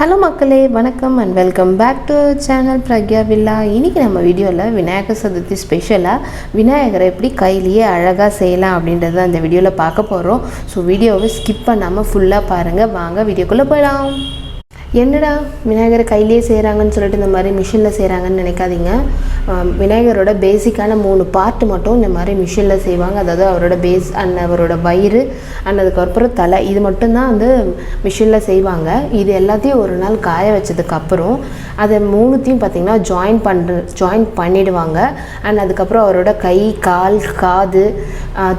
Hello மக்களே, வணக்கம் and welcome back to channel PraghyaVilla. இன்றைக்கி நம்ம வீடியோவில் விநாயகர் சதுர்த்தி ஸ்பெஷலாக விநாயகரை எப்படி கையிலேயே அழகாக செய்யலாம் அப்படின்றத அந்த வீடியோவில் பார்க்க போகிறோம். ஸோ வீடியோவை ஸ்கிப் பண்ணாமல் ஃபுல்லாக பாருங்கள். வாங்க வீடியோக்குள்ளே போயிடலாம். என்னடா விநாயகரை கையிலேயே செய்கிறாங்கன்னு சொல்லிட்டு இந்த மாதிரி மிஷினில் செய்கிறாங்கன்னு நினைக்காதீங்க. விநாயகரோட பேசிக்கான 3 பார்ட்டு மட்டும் இந்த மாதிரி மிஷினில் செய்வாங்க. அதாவது அவரோட பேஸ் அண்ட் அவரோட வயிறு அண்ட் அதுக்கப்புறம் தலை, இது மட்டும்தான் வந்து மிஷினில் செய்வாங்க. இது எல்லாத்தையும் ஒரு நாள் காய வச்சதுக்கப்புறம் அதை 3த்தையும் பார்த்திங்கன்னா ஜாயின் பண்ணிவிடுவாங்க. அண்ட் அதுக்கப்புறம் அவரோட கை, கால், காது,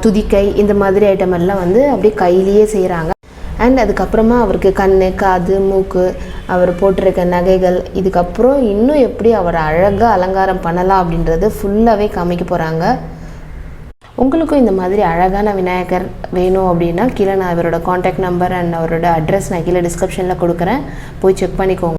துதிக்கை இந்த மாதிரி ஐட்டம் எல்லாம் வந்து அப்படியே கையிலேயே செய்கிறாங்க. அண்ட் அதுக்கப்புறமா அவருக்கு கண், காது, மூக்கு, அவர் போட்டிருக்க நகைகள், இதுக்கப்புறம் இன்னும் எப்படி அவரை அழகாக அலங்காரம் பண்ணலாம் அப்படின்றது ஃபுல்லாகவே காமிக்க போகிறாங்க. உங்களுக்கும் இந்த மாதிரி அழகான விநாயகர் வேணும் அப்படின்னா கீழே நான் அவரோட காண்டாக்ட் நம்பர் அண்ட் அவரோட அட்ரஸ் நான் கீழே டிஸ்கிரிப்ஷனில் கொடுக்குறேன், போய் செக் பண்ணிக்கோங்க.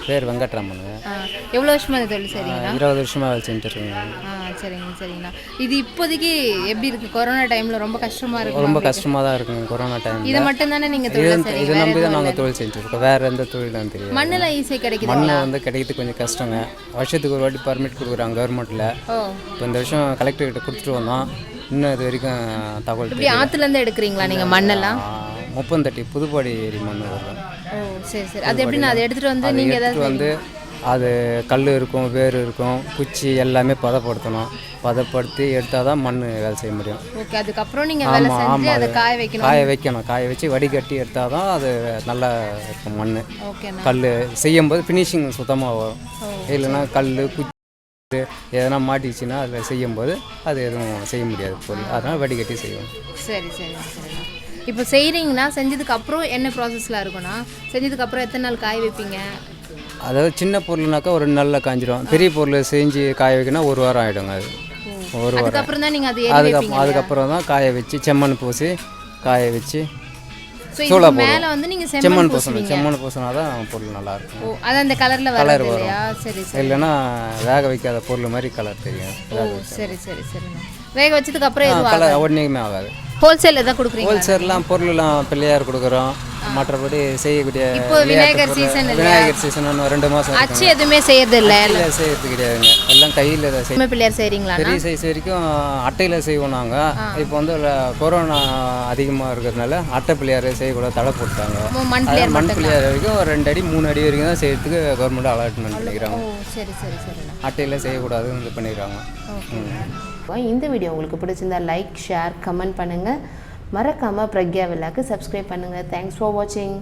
பேர் வெங்கட்ராமன். எவ்வளோ வருஷமாக இந்த தொழில் செய்றீங்களா? 20 வருஷமாக வேலை செஞ்சுட்டு இருக்கேன். சரிங்க சரிங்கண்ணா. இது இப்போதைக்கு எப்படி இருக்குது? கொரோனா டைமில் ரொம்ப கஷ்டமாக இருக்குது. ரொம்ப கஷ்டமாக தான் இருக்குங்க கொரோனா டைம். இதை மட்டும் தானே நீங்கள் தொழில் செய்றீங்க? இதை நம்பி தான் நாங்கள் தொழில் செஞ்சுட்டு இருக்கோம். வேறு எந்த தொழிலும் தெரியாது. மண்ணில் ஈஸியாக கிடைக்குது. மண்ணை வந்து கிடைக்கிறது கொஞ்சம் கஷ்டங்க. வருஷத்துக்கு ஒரு வாட்டி பர்மிட் கொடுக்குறாங்க கவர்மெண்ட்டில். இப்போ இந்த வருஷம் கலெக்டர்கிட்ட கொடுத்துட்டு வந்தோம். இன்னும் இது வரைக்கும் தகவல். இப்படி ஆற்றுலேருந்து எடுக்கிறீங்களா நீங்கள் மண்ணெல்லாம்? முப்பந்தட்டி புதுப்பாடி ஏரி மண் வரும். சரி சரி. அது எப்படின்னா அதை எடுத்துகிட்டு வந்து நீங்கள் ஏதாவது வந்து அது கல் இருக்கும், வேர் இருக்கும், குச்சி எல்லாமே பதப்படுத்தணும். பதப்படுத்தி எடுத்தால் தான் மண் வேலை செய்ய முடியும். ஓகே. அதுக்கப்புறம் நீங்கள் வேலை செஞ்சு அதை காய வைக்கணும். காய வச்சு வடிகட்டி எடுத்தால் தான் அது நல்லா இருக்கும் மண். ஓகே. கல் செய்யும்போது ஃபினிஷிங் சுத்தமாக வரும். இல்லைன்னா கல் குச்சி எதனா மாட்டிச்சுன்னா அதில் செய்யும்போது அது எதுவும் செய்ய முடியாது பொருள். அதனால் வடிகட்டி செய்வோம். சரி சரி சரி. இப்போ செய்கிறீங்கன்னா செஞ்சதுக்கப்புறம் என்ன ப்ராசஸ்லாம் இருக்குன்னா, செஞ்சதுக்கப்புறம் எத்தனை நாள் காய வைப்பீங்க? அதாவது சின்ன பொருள்னாக்கா ஒரு 2 நாளில் காஞ்சிடும். பெரிய பொருள் செஞ்சு காய வைக்கணும் 1 வாரம் ஆகிடுங்க. அது 1 வாரம். அதுக்கப்புறம் தான் நீங்கள் அதுக்கப்புறம் தான் காய வச்சு செம்மண் பூசி காய வச்சு மேலே வந்து நீங்கள் செம்மண் பூசணும். செம்மண் பூசினா தான் பொருள் நல்லாயிருக்கும். அது அந்த கலரில் கலர் வரும். சரி சரி. இல்லைன்னா வேக வைக்காத பொருள் மாதிரி கலர் தெரியும். சரி சரி சரி. வேக வச்சதுக்கு அப்புறம் கலர் ஒன்றுமே ஆகாது. ஹோல்சேலில் தான் கொடுக்குறீங்க? ஹோல்சேல்லாம் பொருள்லாம் பிள்ளையார் கொடுக்குறோம். மற்றபடி செய்யக்கூடிய இப்போ விநாயகர் சீசன் 2 மாதம் அச்சு எதுவுமே செய்யறது இல்லை. செய்யறது கிடையாதுங்க. எல்லாம் கையில் செய்ய. பிள்ளையார் செய்கிறீங்களா? பெரிய சைஸ் வரைக்கும் அட்டையில் செய்வோம் நாங்கள். இப்போ வந்து கொரோனா அதிகமாக இருக்கிறதுனால அட்டை பிள்ளையார் செய்யக்கூடாது, தடை போட்டாங்க. மண் பிள்ளையார் வரைக்கும் 2 அடி 3 அடி வரைக்கும் தான் செய்யறதுக்கு கவர்மெண்ட் அலாட்மெண்ட் பண்ணிக்கிறாங்க. சரி சரி சரி. அட்டையில் செய்யக்கூடாதுன்னு இது பண்ணிக்கிறாங்க. இந்த வீடியோ உங்களுக்கு பிடிச்சிருந்தா லைக், ஷேர், கமெண்ட் பண்ணுங்கள். மறக்காமல் பிரக்யா வில்லாக்கு சப்ஸ்கிரைப் பண்ணுங்கள். தேங்க்ஸ் ஃபார் வாட்சிங்.